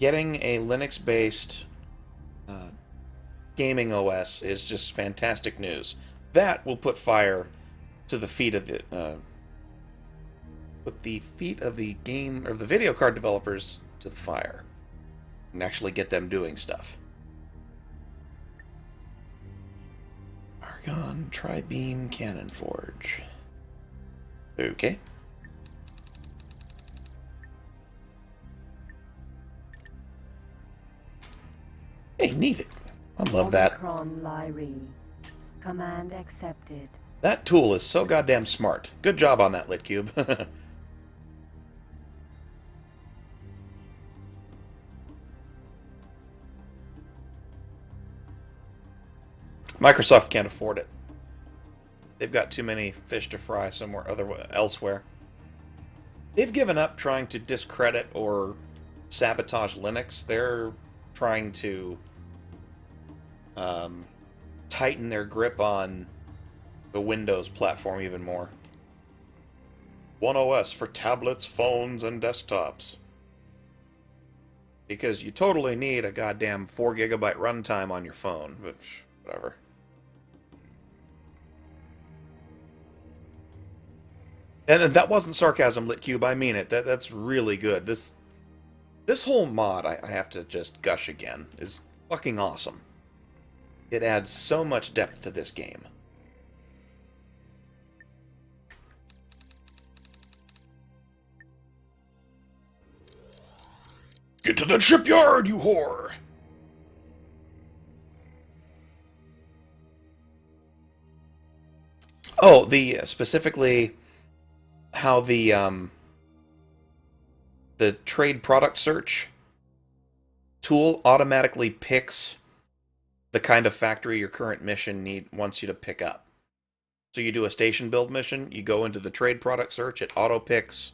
getting a Linux-based gaming OS is just fantastic news. That will put fire to the feet of the game or the video card developers to the fire, and actually get them doing stuff. Argon Tri-Beam Cannon Forge. Okay. Hey, need it. I love that. Command accepted. That tool is so goddamn smart. Good job on that, Litcube. Microsoft can't afford it. They've got too many fish to fry elsewhere. They've given up trying to discredit or sabotage Linux. They're trying to tighten their grip on the Windows platform even more. One OS for tablets, phones, and desktops. Because you totally need a goddamn 4 gigabyte runtime on your phone, which, whatever. And that wasn't sarcasm, Litcube. I mean it. That's really good. This whole mod, I have to just gush again, is fucking awesome. It adds so much depth to this game. Get to the shipyard, you whore! Oh, specifically how the trade product search tool automatically picks the kind of factory your current mission wants you to pick up. So you do a station build mission, you go into the trade product search, it auto picks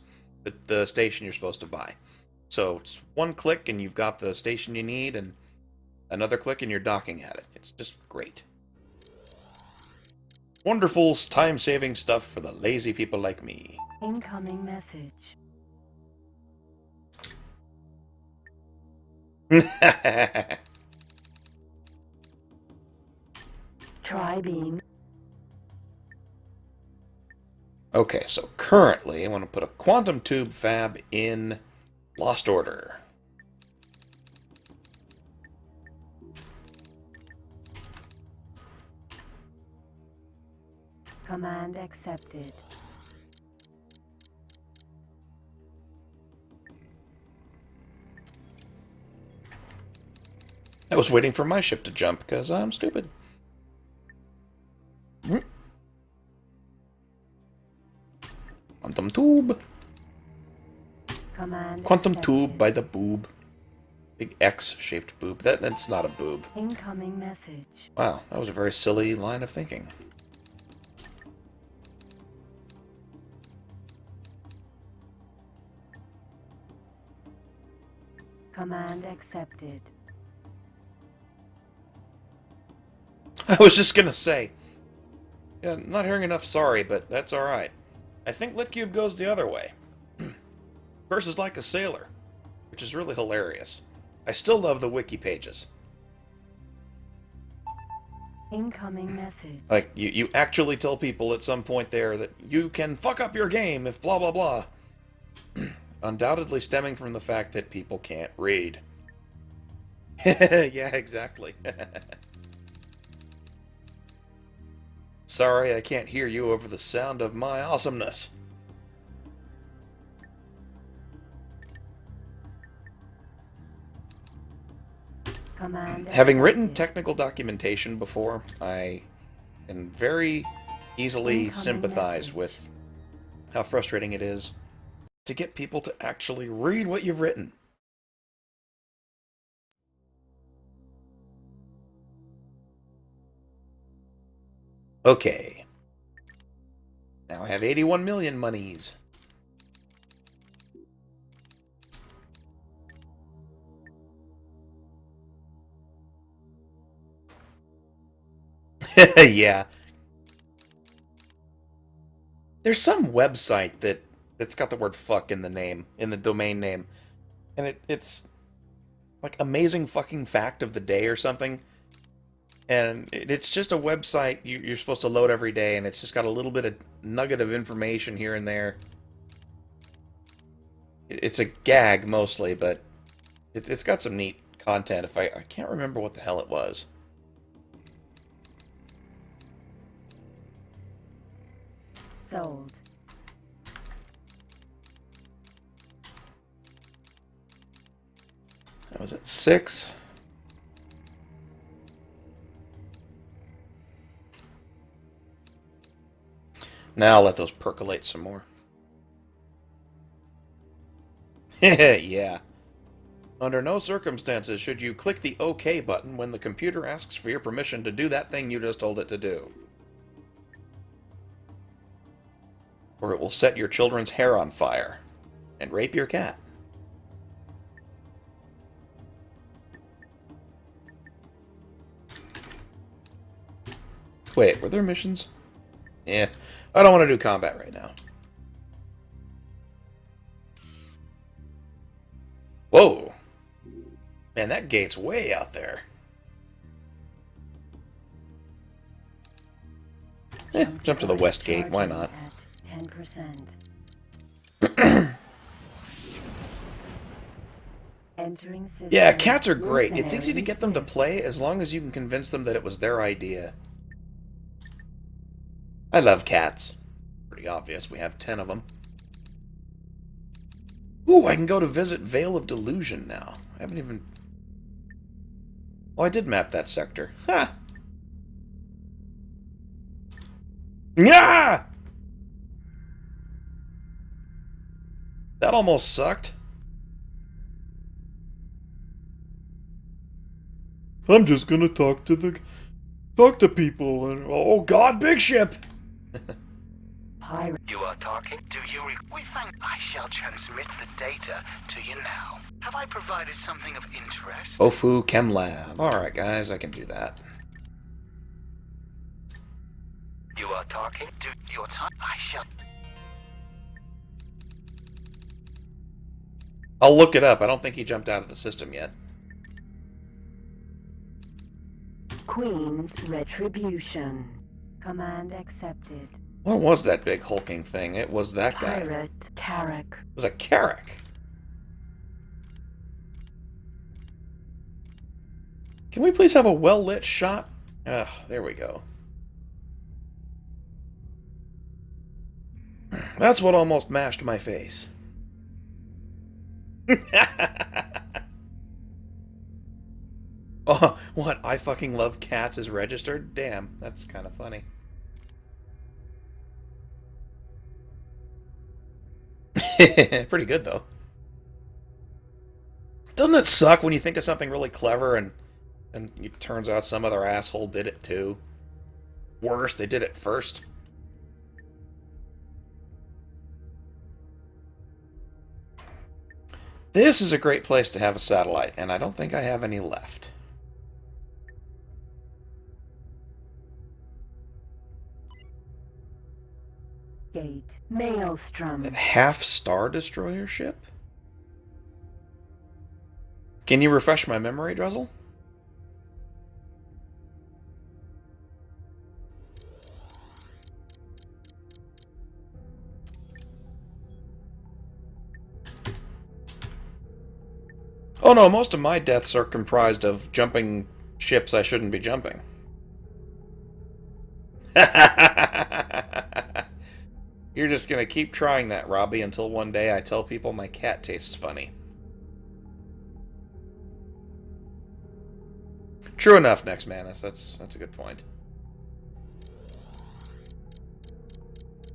the station you're supposed to buy. So it's one click and you've got the station you need, and another click and you're docking at it. It's just great. Wonderful time-saving stuff for the lazy people like me. Incoming message. Tri-beam. Okay, so currently I want to put a quantum tube fab in Lost Order. Command accepted. I was waiting for my ship to jump because I'm stupid. Quantum tube. Command Quantum accepted. tube by the boob. Big X-shaped boob. That's not a boob. Incoming message. Wow, that was a very silly line of thinking. Command accepted. I was just gonna say, yeah, not hearing enough sorry, but that's alright. I think Litcube goes the other way. Versus like a sailor, which is really hilarious. I still love the wiki pages. Incoming message. Like, you actually tell people at some point there that you can fuck up your game if blah blah blah. Undoubtedly stemming from the fact that people can't read. Yeah, exactly. Sorry, I can't hear you over the sound of my awesomeness. Command Having written accepted. technical documentation before, I can very easily Incoming sympathize message. with how frustrating it is to get people to actually read what you've written. Okay. Now I have 81 million monies. Yeah. There's some website that's got the word fuck in the name, in the domain name. And it's like amazing fucking fact of the day or something. And it's just a website you're supposed to load every day, and it's just got a little bit of nugget of information here and there. It's a gag mostly, but it's got some neat content. If I can't remember what the hell it was. Sold. That was at 6. Now I'll let those percolate some more. Yeah. Under no circumstances should you click the OK button when the computer asks for your permission to do that thing you just told it to do. Or it will set your children's hair on fire and rape your cat. Wait, were there missions? Yeah, I don't want to do combat right now. Whoa! Man, that gate's way out there. Jump to the west gate, why not? 10%. Entering system. Yeah, cats are great. It's easy to get them to play as long as you can convince them that it was their idea. I love cats. Pretty obvious, we have 10 of them. Ooh, I can go to visit Vale of Delusion now. I haven't even... Oh, I did map that sector. Ha! Yeah! That almost sucked. I'm just gonna talk to people and... Oh god, big ship! Pirate. You are talking? Do you We think I shall transmit the data to you now. Have I provided something of interest? Ofu Chem Lab. Alright guys, I can do that. You are talking? Do your time? I shall... I'll look it up. I don't think he jumped out of the system yet. Queen's Retribution. Command accepted. What was that big hulking thing? It was that guy. Pirate Carrack. It was a Carrack. Can we please have a well-lit shot? Ugh, there we go. That's what almost mashed my face. Oh, what? I fucking love cats is registered? Damn, that's kind of funny. Pretty good, though. Doesn't it suck when you think of something really clever and it turns out some other asshole did it too? Worse, they did it first. This is a great place to have a satellite, and I don't think I have any left. Gate. Maelstrom. That half-star destroyer ship? Can you refresh my memory, Drizzle? Oh no, most of my deaths are comprised of jumping ships I shouldn't be jumping. You're just gonna keep trying that, Robbie, until one day I tell people my cat tastes funny. True enough, Next Manus. That's a good point.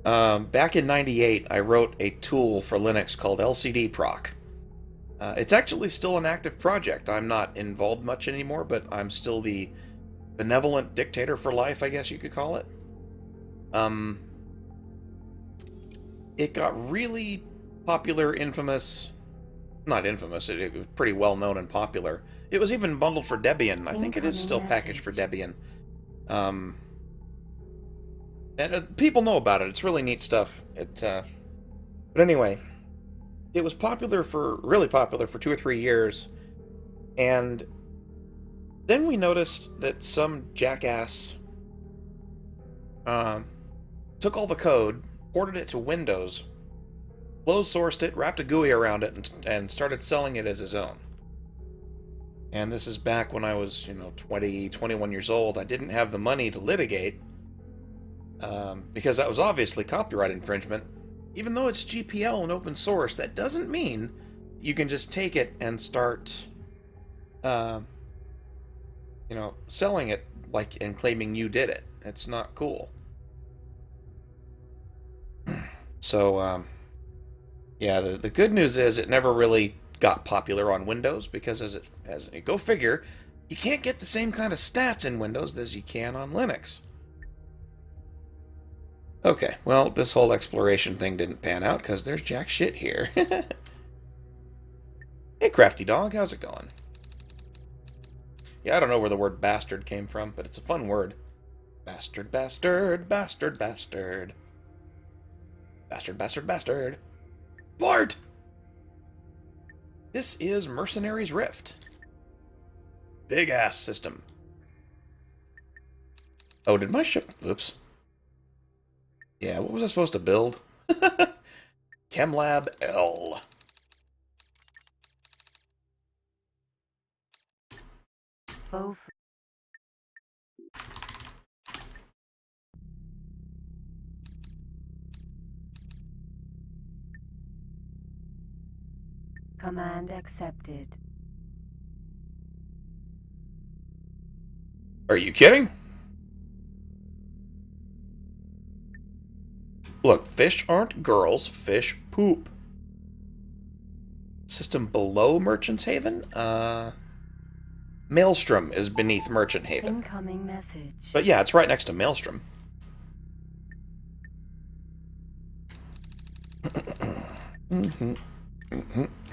Back in '98, I wrote a tool for Linux called LCD Proc. It's actually still an active project. I'm not involved much anymore, but I'm still the benevolent dictator for life, I guess you could call it. It got really popular, infamous... Not infamous, it was pretty well known and popular. It was even bundled for Debian. I think it is still packaged for Debian. And people know about it. It's really neat stuff. But anyway, it was really popular for 2 or 3 years. And then we noticed that some jackass took all the code, ported it to Windows, closed-sourced it, wrapped a GUI around it, and started selling it as his own. And this is back when I was, 20, 21 years old. I didn't have the money to litigate, because that was obviously copyright infringement. Even though it's GPL and open source, that doesn't mean you can just take it and start, selling it and claiming you did it. It's not cool. So, yeah, the good news is it never really got popular on Windows because as go figure, you can't get the same kind of stats in Windows as you can on Linux. Okay, well, this whole exploration thing didn't pan out because there's jack shit here. Hey, Crafty Dog, how's it going? Yeah, I don't know where the word bastard came from, but it's a fun word. Bastard, bastard, bastard, bastard. Bastard, bastard, bastard. Bart! This is Mercenaries Rift. Big ass system. Oh, did my ship... Oops. Yeah, what was I supposed to build? ChemLab L. Both. Command accepted. Are you kidding? Look, fish aren't girls, fish poop. System below Merchant's Haven? Maelstrom is beneath Merchant Haven. Incoming message. But yeah, it's right next to Maelstrom.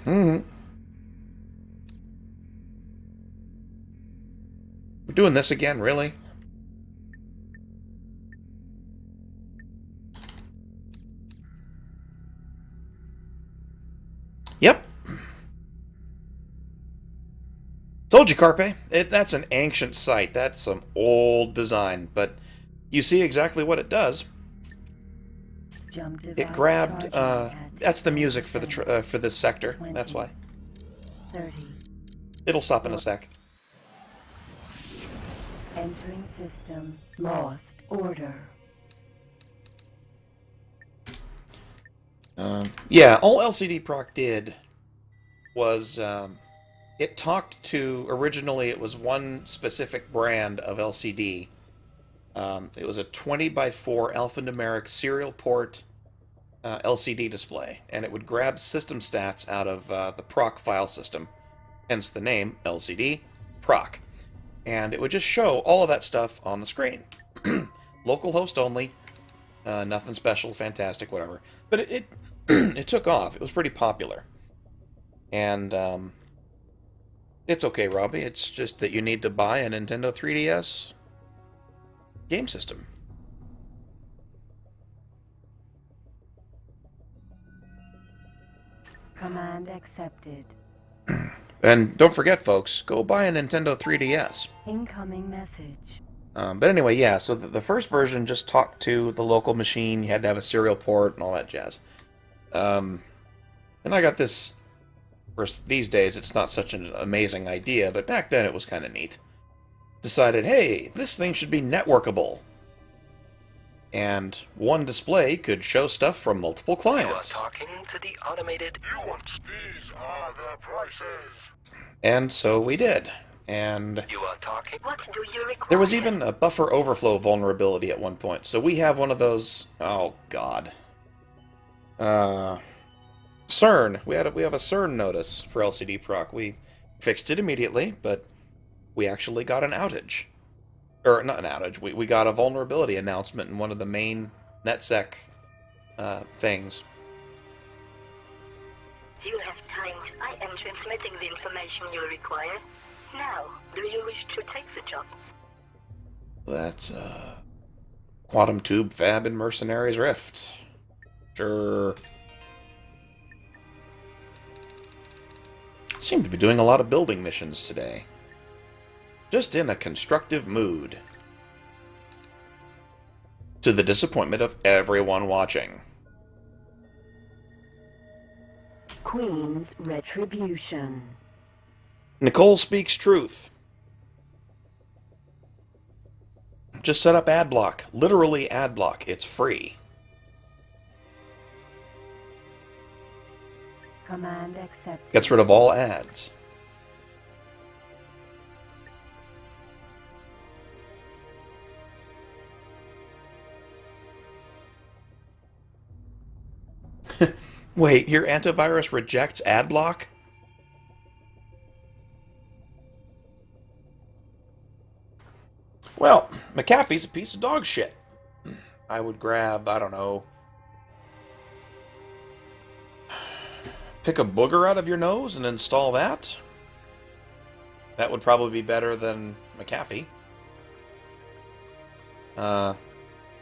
We're doing this again, really? Yep. Told you, Carpe. That's an ancient site. That's some old design, but you see exactly what it does. It grabbed. That's the music for the for this sector. 20, That's why. 30. It'll stop in a sec. Entering system. Lost order. Yeah, all LCD Proc did was it talked to, originally it was one specific brand of LCD. It was a 20x4 alphanumeric serial port LCD display, and it would grab system stats out of the proc file system, hence the name LCD Proc. And it would just show all of that stuff on the screen. Local host only, nothing special, fantastic, whatever. But it it took off. It was pretty popular. And it's okay, Robbie. It's just that you need to buy a Nintendo 3DS game system. Command accepted. And don't forget, folks, go buy a Nintendo 3DS. Incoming message. But anyway, yeah, so the first version just talked to the local machine. You had to have a serial port and all that jazz. And I got this... These days, it's not such an amazing idea, but back then it was kind of neat. Decided, hey, this thing should be networkable. And one display could show stuff from multiple clients. You are talking to the automated... These are the prices. And so we did. And You are talking... What do you require? there was even a buffer overflow vulnerability at one point. So we have one of those... Oh, God. CERN. We have a CERN notice for LCD Proc. We fixed it immediately, but we actually got an outage. Or, not an outage. We got a vulnerability announcement in one of the main NetSec things. You have timed. I am transmitting the information you require. Now, do you wish to take the job? That's, Quantum Tube Fab and Mercenaries Rift. Sure. Seem to be doing a lot of building missions today. Just in a constructive mood. To the disappointment of everyone watching. Queen's Retribution. Nicole speaks truth. Just set up ad block. Literally ad block. It's free. Command accepted. Gets rid of all ads. Wait, your antivirus rejects ad block? Well, McAfee's a piece of dog shit. I would grab, I don't know, pick a booger out of your nose and install that. That would probably be better than McAfee.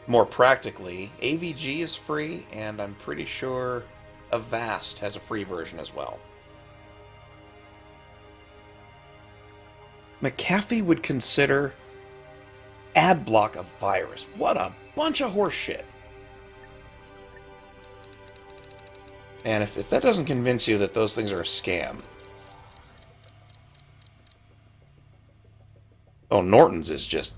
More practically, AVG is free, and I'm pretty sure Avast has a free version as well. McAfee would consider AdBlock a virus. What a bunch of horse shit. And if that doesn't convince you that those things are a scam... Oh, Norton's is just...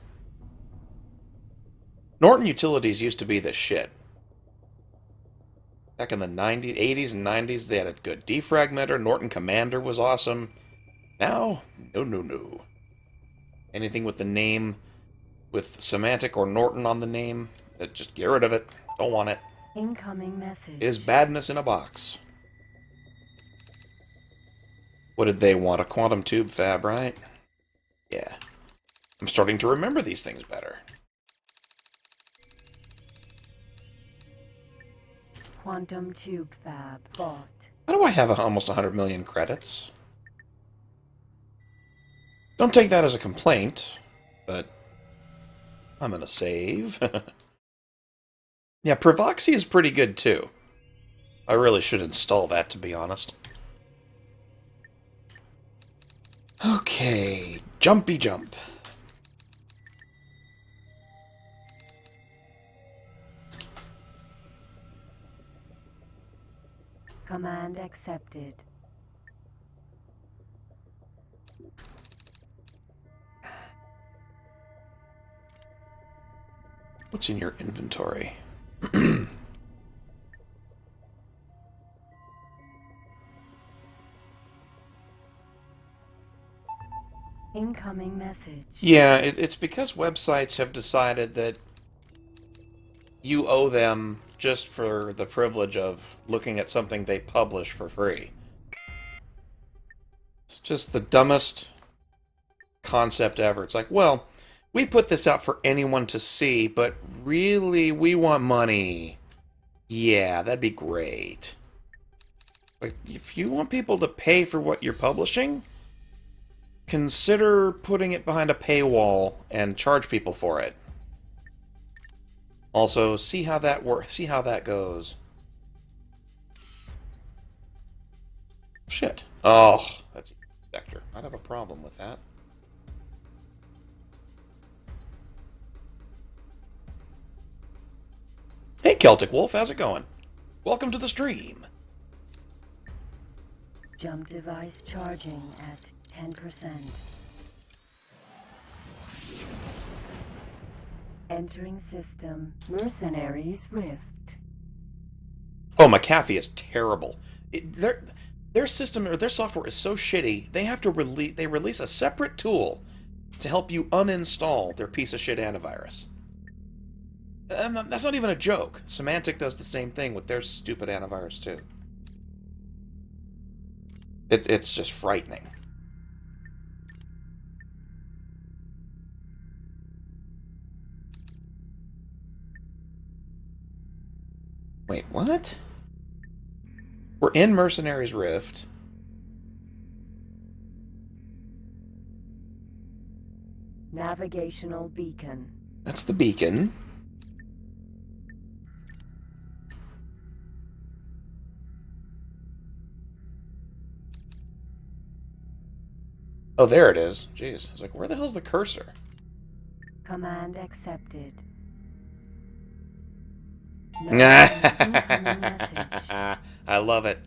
Norton Utilities used to be the shit. Back in the 90s, 80s and 90s, they had a good defragmenter. Norton Commander was awesome. Now, no. Anything with the name, with Semantic or Norton on the name, just get rid of it. Don't want it. Incoming message. Is badness in a box. What did they want? A quantum tube fab, right? Yeah. I'm starting to remember these things better. Quantum tube fab bought. How do I have almost 100 million credits? Don't take that as a complaint, but I'm gonna save. Yeah, Provoxy is pretty good too. I really should install that, to be honest. Okay, jumpy jump. Command accepted. What's in your inventory? Incoming message. Yeah, it's because websites have decided that you owe them just for the privilege of looking at something they publish for free. It's just the dumbest concept ever. It's like, well, we put this out for anyone to see, but really, we want money. Yeah, that'd be great. Like, if you want people to pay for what you're publishing, consider putting it behind a paywall and charge people for it. Also, see how that works. See how that goes. Shit. Oh, that's a sector. I'd have a problem with that. Hey, Celtic Wolf, how's it going? Welcome to the stream. Jump device charging at 10%. Entering system. Mercenaries Rift. Oh, McAfee is terrible. Their system or their software is so shitty. They have to release a separate tool to help you uninstall their piece of shit antivirus. And that's not even a joke. Semantic does the same thing with their stupid antivirus too. It's just frightening. Wait, what? We're in Mercenaries Rift. Navigational beacon. That's the beacon. Oh, there it is. Jeez. I was like, where the hell's the cursor? Command accepted. No incoming message. I love it.